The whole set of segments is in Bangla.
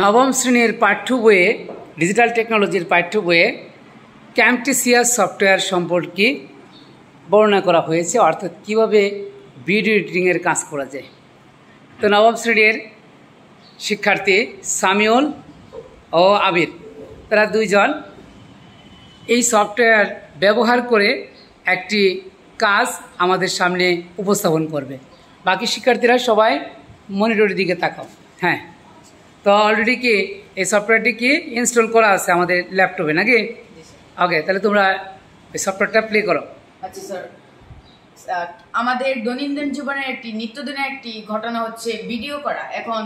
নবম শ্রেণীর পাঠ্য বইয়ে ডিজিটাল টেকনোলজির পাঠ্য বইয়ে ক্যামটেসিয়া সফটওয়্যার সম্পর্কে বর্ণনা করা হয়েছে, অর্থাৎ কীভাবে ভিডিও এডিটিংয়ের কাজ করা যায়। তো নবম শ্রেণীর শিক্ষার্থী সামিউল ও আবির, তারা দুইজন এই সফটওয়্যার ব্যবহার করে একটি কাজ আমাদের সামনে উপস্থাপন করবে। বাকি শিক্ষার্থীরা সবাই মনিটরের দিকে তাকাও। হ্যাঁ, তো অলরেডি কি এই সফটওয়্যারটি কি ইনস্টল করা আছে আমাদের ল্যাপটপে নাকি? ওকে, তাহলে তোমরা এই সফটওয়্যারটা প্লে করো। আচ্ছা স্যার, আমাদের দৈনন্দিন জীবনের একটি নিত্যদিনের একটি ঘটনা হচ্ছে ভিডিও করা। এখন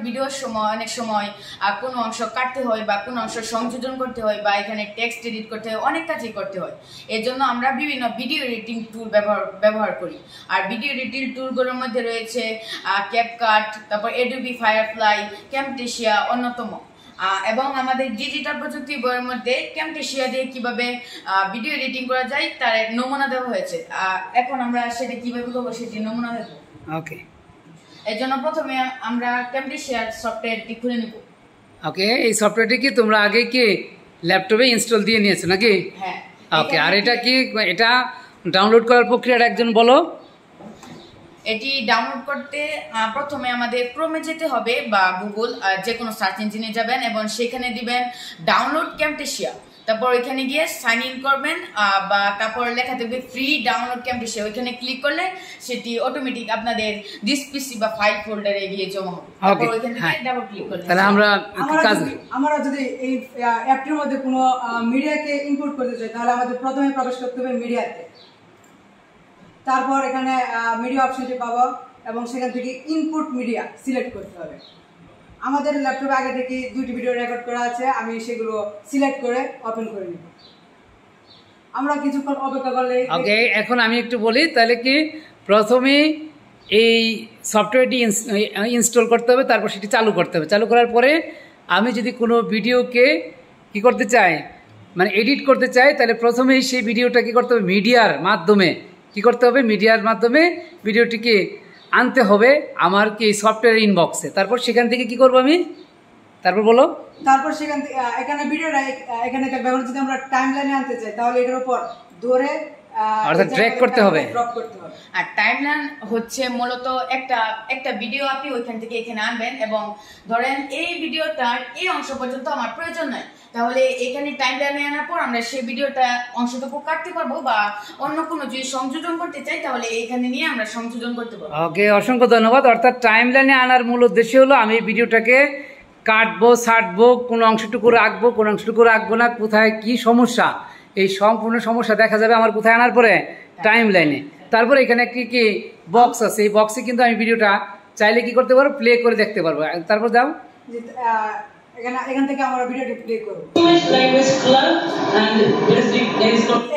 ভিডিওর সময় অনেক সময় কোনো অংশ কাটতে হয় বা কোনো অংশ সংযোজন করতে হয় বা এখানে টেক্সট এডিট করতে হয়, অনেক কাজই করতে হয়। এর জন্য আমরা বিভিন্ন ভিডিও এডিটিং টুল ব্যবহার করি। আর ভিডিও এডিটিং টুলগুলোর মধ্যে রয়েছে ক্যাপকাট, তারপর অ্যাডোবি ফায়ারফ্লাই, ক্যামটেসিয়া অন্যতম। এবং আমাদের ডিজিটাল প্রযুক্তি বইয়ের মধ্যে ক্যামটেসিয়া দিয়ে কিভাবে ভিডিও এডিটিং করা যায় তার নমুনা দেওয়া হয়েছে। এখন আমরা সেটা কিভাবে করবো সেটি নমুনা দেব। ওকে, এর জন্য প্রথমে আমরা ক্যামটেসিয়ার সফটওয়্যারটি খুলে নেব। ওকে, এই সফটওয়্যারটি কি তোমরা আগে কি ল্যাপটপে ইনস্টল দিয়ে নিয়েছো নাকি? হ্যাঁ। ওকে, আর এটা কি এটা ডাউনলোড করার প্রক্রিয়াটা একজন বলো। এটি ডাউনলোড করতে প্রথমে আমাদের ক্রোমে যেতে হবে বা গুগল যে কোনো সার্চ ইঞ্জিনে যাবেন এবং সেখানে দিবেন ডাউনলোড ক্যামটেসিয়া। তারপর ওইখানে গিয়ে সাইন ইন করবেন বা তারপর লেখা থাকবে ফ্রি ডাউনলোড ক্যামটেসিয়া। ওইখানে ক্লিক করলে সেটি অটোমেটিক আপনাদের ডিস পিসি বা ফাইল ফোল্ডারে গিয়ে জমা হবে। তারপর ওইখান থেকে ডাবল ক্লিক করলে তাহলে আমরা যদি এই অ্যাপটির মধ্যে কোনো মিডিয়াকে ইনপুট করতে চাই তাহলে আমাদের প্রথমে প্রবেশ করতে হবে মিডিয়াতে। তারপর এখানে মিডিয়া অপশনটি পাবো এবং সেখান থেকে ইনপুট মিডিয়া সিলেক্ট করতে হবে। আমাদের ল্যাপটপে আগে থেকে দুইটি ভিডিও রেকর্ড করা আছে, আমি সেগুলো সিলেক্ট করে ওপেন করে নিব। আমরা কিছুক্ষণ অপেক্ষা করলে ওকে, এখন আমি একটু বলি তাহলে কি প্রথমে এই সফটওয়্যারটি ইনস্টল করতে হবে, তারপর সেটি চালু করতে হবে। চালু করার পরে আমি যদি কোনো ভিডিওকে কি করতে চাই, মানে এডিট করতে চাই, তাহলে প্রথমেই সেই ভিডিওটা কি করতে হবে, মিডিয়ার মাধ্যমে মিডিয়ার মাধ্যমে ভিডিওটিকে আনতে হবে আমার কি সফটওয়্যার ইনবক্সে। তারপর সেখান থেকে কি করব আমি, তারপর বলো। তারপর সেখান থেকে এখানে ভিডিওটা এখানে ব্যবহার যদি আমরা টাইমলাইনে আনতে চাই তাহলে এটার উপর ধরে অর্থাৎ ড্র্যাগ করতে হবে। আর টাইমলাইন হচ্ছে মূলত একটা ভিডিও আপনি ওইখান থেকে এখানে আনবেন এবং ধরেন এই ভিডিওটার এই অংশ পর্যন্ত আমার প্রয়োজন নাই, তাহলে এখানে টাইমলাইনে আনার পর আমরা সেই ভিডিওটা অংশটুকু কাটতে পারবো বা অন্য কোনো যদি সংযোজন করতে চাই তাহলে এখানে নিয়ে আমরা সংযোজন করতে পারবো। ওকে, অসংখ্য ধন্যবাদ। অর্থাৎ টাইমলাইনে আনার মূল উদ্দেশ্য হলো আমি ভিডিওটাকে কাটবো, ছাড়বো, কোনো অংশটুকু রাখবো, কোনো অংশটুকু রাখবো না, কোথায় কি সমস্যা, এই সম্পূর্ণ সমস্যা দেখা যাবে আমার কোথায় আনার পরে টাইমলাইনে। তারপরে এখানে একটি কি বক্স আছে, এই বক্সে কিন্তু আমি ভিডিওটা চাইলে কি করতে পারবো, প্লে করে দেখতে পারবো। তারপর দাও, এখান থেকে আমরা ভিডিওটি প্লে করব।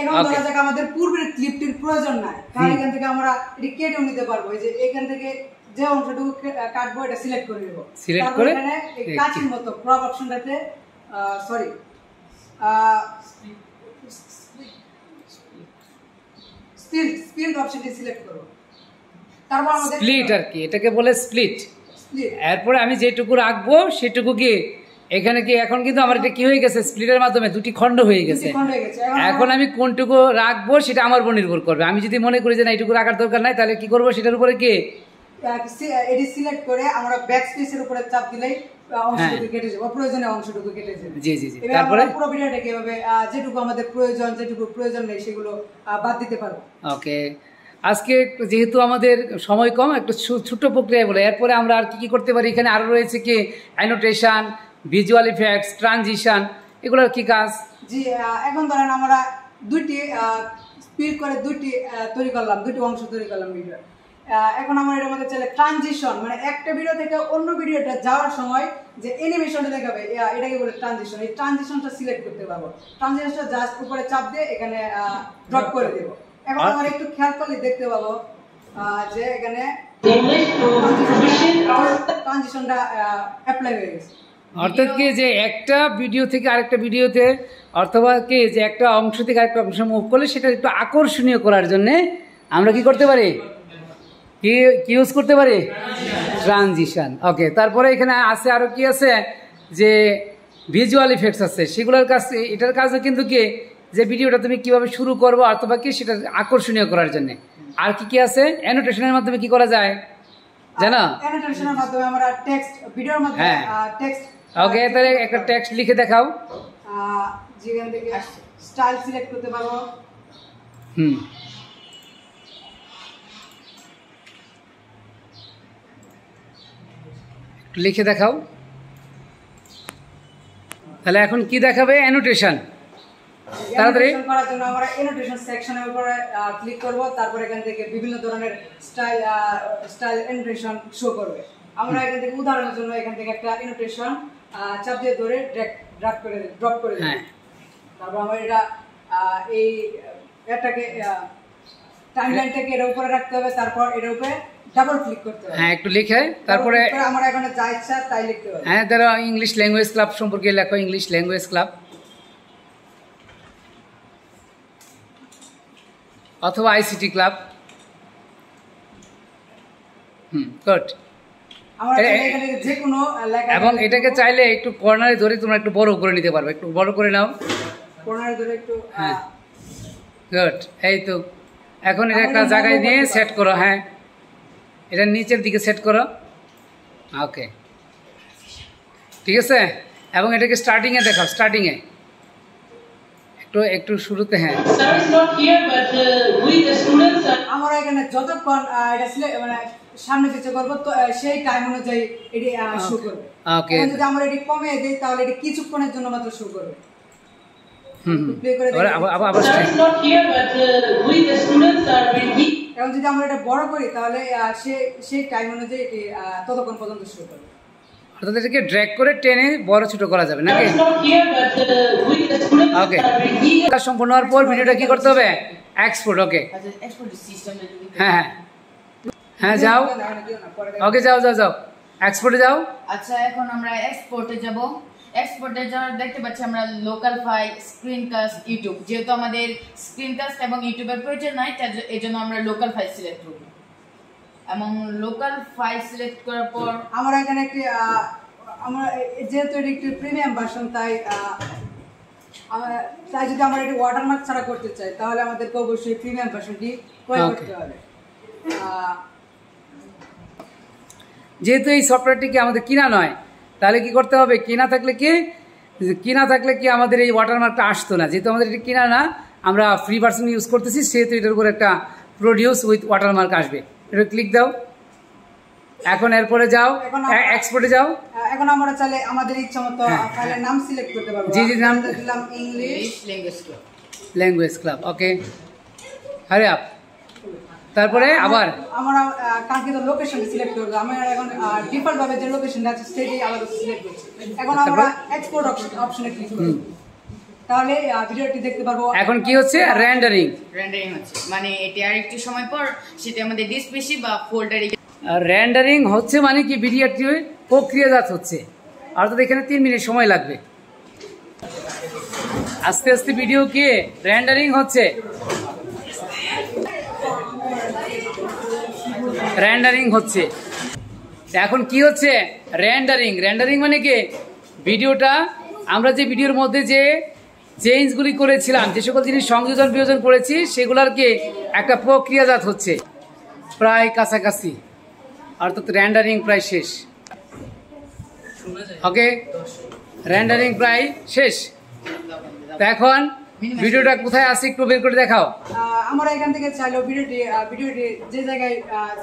এখন ধরা যাক আমাদের পূর্বের ক্লিপটির প্রয়োজন নাই, কারণ এখান থেকে আমরা এটি কেটেও নিতে পারবো। এই যে এখান থেকে যে অংশটুকু কাটবো এটা সিলেক্ট করে নেব। সিলেক্ট করে এখানে এই কাঁচির মতো ক্রপ অপশনটাতে স্প্লিট অপশনটি সিলেক্ট করব। তারপর আমাদের স্প্লিট আর কি এটাকে বলে স্প্লিট। এরপরে আমি যেটুকু রাখবো সেটুকু কি এখানে কি এখন কিন্তু আমার এটা কি হয়ে গেছে, স্প্লিটের মাধ্যমে দুটি খণ্ড হয়ে গেছে। এখন আমি কোনটুকু রাখবো সেটা আমার উপর নির্ভর করবে। আমি যদি মনে করি যে না এইটুকু রাখার দরকার নাই, তাহলে কি করবো, সেটার উপরে কি এটি সিলেক্ট করে আমরা ব্যাকস্পেসের উপরে চাপ দিলেই অংশটুকু কেটে যাবে, প্রয়োজনীয় অংশটুকু কেটে যাবে। জি জি জি। তারপরে পুরো ভিডিওটাকে এভাবে যেটুকু আমাদের প্রয়োজন, যেটুকু প্রয়োজন নেই সেগুলো বাদ দিতে পারবো। ওকে, আজকে যেহেতু আমাদের সময় কম, একটু ছোট্ট প্রক্রিয়া বলে এরপরে আমরা আর কি করতে পারি। এখানে আরও রয়েছে কি অ্যানোটেশন, ভিজুয়াল ইফেক্টস, ট্রানজিশন, এগুলোর কি কাজ? জি, এখন ধরেন আমরা দুইটি স্পিড করে দুইটি তৈরি করলাম, দুইটি অংশ তৈরি করলাম ভিডিও। এখন আমরা এর মধ্যে চাইলে ট্রানজিশন, মানে একটা ভিডিও থেকে অন্য ভিডিওটা যাওয়ার সময় যে অ্যানিমেশনটা দেখাবে এটাকে বলে ট্রানজিশন। এই ট্রানজিশনটা সিলেক্ট করতে পারবো। ট্রানজিশনটা জাস্ট উপরে চাপ দিয়ে এখানে ড্রপ করে দেব। এখন আমরা একটু খেয়াল করলে দেখতে পাবো যে এখানে ট্রানজিশনটা অ্যাপ্লাই হয়ে গেছে। অর্থাৎ কি যে একটা ভিডিও থেকে আরেকটা ভিডিওতে, অথবা কি যে একটা অংশ থেকে আরেকটা অংশ মুভ করলে সেটা একটু আকর্ষণীয় করার জন্য আমরা কি করতে পারি, কি ইউজ করতে পারি, ট্রানজিশন। ওকে, তারপরে এখানে আছে আরো কি আছে, যে ভিজুয়াল ইফেক্টস আছে সেগুলোর কাজ, এটার কাজও কিন্তু কি যে ভিডিওটা তুমি কিভাবে শুরু করবো অথবা কি সেটা আকর্ষণীয় করার জন্য। আর কি কি আছে অ্যানোটেশনের মাধ্যমে কি করা যায় জানো? অ্যানোটেশনের মাধ্যমে আমরা টেক্সট ভিডিওর মাধ্যমে টেক্সট। ওকে, তাহলে একটা টেক্সট লিখে দেখাও। যেখান থেকে স্টাইল সিলেক্ট করতে পারবো। লিখে দেখাও। তাহলে এখন কি দেখাবে? অ্যানোটেশন। তাড়াতাড়ি করার জন্য আমরা অ্যানোটেশন সেকশনের উপরে ক্লিক করব, তারপর এখান থেকে বিভিন্ন ধরনের স্টাইল অ্যানোটেশন শো করবে। আমরা এখান থেকে উদাহরণের জন্য এখান থেকে একটা অ্যানোটেশন চাপ দিয়ে ধরে ড্র্যাগ করে ড্রপ করে দেব। তারপর আমরা এটা এই এটাকে টাইমলাইনটাকে এর উপরে রাখতে হবে, তারপর এর উপরে ডাবল ক্লিক করতে হবে। হ্যাঁ, একটু লিখে তারপরে আমরা এখানে যা ইচ্ছা তাই লিখতে হবে। হ্যাঁ, ধরো ইংলিশ ল্যাঙ্গুয়েজ ক্লাব সম্পর্কে লেখো, ইংলিশ ল্যাঙ্গুয়েজ ক্লাব অথবা আইসিটি ক্লাব। গুড। এবং এটাকে চাইলে একটু কর্নারে ধরে তোমরা একটু বড় করে নিতে পারবে, একটু বড় করে নাও কর্নারে ধরে একটু। হ্যাঁ, গুড। এই তো এখন এটা একটা জায়গায় নিয়ে সেট করো। হ্যাঁ, এটা নিচের দিকে সেট করো। ওকে, ঠিক আছে। এবং এটাকে স্টার্টিংয়ে দেখাও, স্টার্টিংয়ে একটু শুরুতে। হ্যাঁ, আমরা এখানে যতক্ষণ এটা মানে সামনে পিছে করব তো সেই টাইম অনুযায়ী এটি শো করবে। ওকে, যদি আমরা এটি কমিয়ে দেই তাহলে এটি কিছুক্ষণের জন্য মাত্র শো করবে। প্লে করে দেখো। আবার এবং যদি আমরা এটা বড় করি তাহলে সেই টাইম অনুযায়ী এটি ততক্ষণ পর্যন্ত শো করবে। অর্থাৎ এটাকে ড্র্যাগ করে টেনে বড় ছোট করা যাবে নাকি? ওকে, কাজ সম্পূর্ণ হওয়ার পর ভিডিওটা কি করতে হবে? এক্সপোর্ট। ওকে, হ্যাঁ হ্যাঁ হ্যাঁ, যাও। ওকে, যাও যাও যাও, এক্সপোর্টে যাও। আচ্ছা, এখন আমরা এক্সপোর্টে যাব। এক্সপোর্টে যাওয়ার দেখতে পাচ্ছি আমরা লোকাল ফাইল, স্ক্রিনকাস্ট, ইউটিউব। যেহেতু আমাদের স্ক্রিনকাস্ট এবং ইউটিউবের প্রয়োজন নাই, এই জন্য আমরা লোকাল ফাইল সিলেক্ট করব। এবং লোকাল ফাইল সিলেক্ট করার পর আমরা এখানে একটি আমরা যেহেতু এটি একটি প্রিমিয়াম ভার্সন, তাই যদি আমরা এটি ওয়াটারমার্ক ছাড়া করতে চাই তাহলে আমাদেরকে অবশ্যই প্রিমিয়াম ভার্সনটি ক্রয় করতে হবে। যেহেতু এই সফটওয়্যারটিকে আমাদের কিনা নয়, তাহলে কি করতে হবে? কিনা থাকলে কি আমাদের এই ওয়াটারমার্কটা আসতো না। যেহেতু আমাদের এটি কিনা না, আমরা ফ্রি ভার্সন ইউজ করতেছি, সেহেতু এটার উপর একটা প্রডিউস উইথ ওয়াটারমার্ক আসবে। এটা ক্লিক দাও। এখন এরপরে যাও, এক্সপোর্টে যাও। এখন আমরা চাইলে আমাদের ইচ্ছামতো ফাইলের নাম সিলেক্ট করতে পারবো। জি জি, নাম দিলাম ইংলিশ ল্যাঙ্গুয়েজ ক্লাব। ওকে, হারি আপ। তারপরে আবার আমরা কাঙ্ক্ষিত লোকেশনটি সিলেক্ট করব। আমি এখন ডিফল্ট ভাবে যে লোকেশনটা আছে সেটাই আলাদা সিলেক্ট করছি। এখন আমরা এক্সপোর্ট অপশনে ক্লিক করব, তাহলে ভিডিওটি দেখতে পারবো। এখন কি হচ্ছে? রেন্ডারিং হচ্ছে, মানে এটি আর একটু সময় পর সেটা আমাদের ডিসপ্লে বা ফোল্ডারে রেন্ডারিং হচ্ছে, মানে কি ভিডিওটি প্রক্রিয়াজাত হচ্ছে। অর্থাৎ এখানে 3 মিনিট সময় লাগবে। আস্তে আস্তে ভিডিও কি রেন্ডারিং হচ্ছে। এখন কি হচ্ছে? রেন্ডারিং মানে কি ভিডিওটা আমরা যে ভিডিওর মধ্যে যে চেঞ্জগুলি করেছিলাম, যে সকল জিনিস সংযোজন বিয়োজন করেছি, সেগুলোর কি একটা প্রক্রিয়াজাত হচ্ছে প্রায় কাছাকাছি। অর্থাৎ রেন্ডারিং প্রায় শেষ। ওকে, রেন্ডারিং প্রায় শেষ। তো এখন ভিডিওটা কোথায় আছে একটু বের করে দেখাও। আমরা এখান থেকে চাইলেও ভিডিওটি যে জায়গায়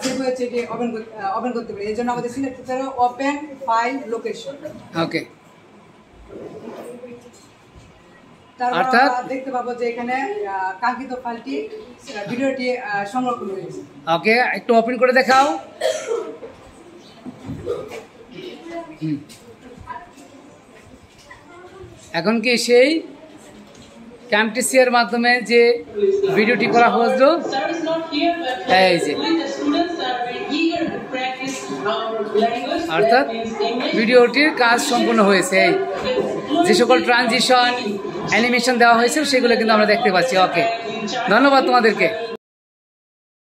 সেভ হয়েছে এটি ওপেন করতে পারি। এর জন্য আমাদের সিলেক্ট করতে হবে ওপেন ফাইল লোকেশন। ওকে, অর্থাৎ দেখতে পাবো যে এখানে কাঙ্ক্ষিত ফাইলটি ভিডিওটি সংরক্ষণ হয়েছে। ওকে, একটু ওপেন করে দেখাও। এখন কি সেই ক্যামটেসিয়ার মাধ্যমে যে ভিডিওটি করা হয়েছিল, এই যে অর্থাৎ ভিডিওটির কাজ সম্পূর্ণ হয়েছে। যে সকল ট্রানজিশন অ্যানিমেশন দেওয়া হয়েছে সেগুলো কিন্তু আমরা দেখতে পাচ্ছি। ওকে, ধন্যবাদ তোমাদেরকে।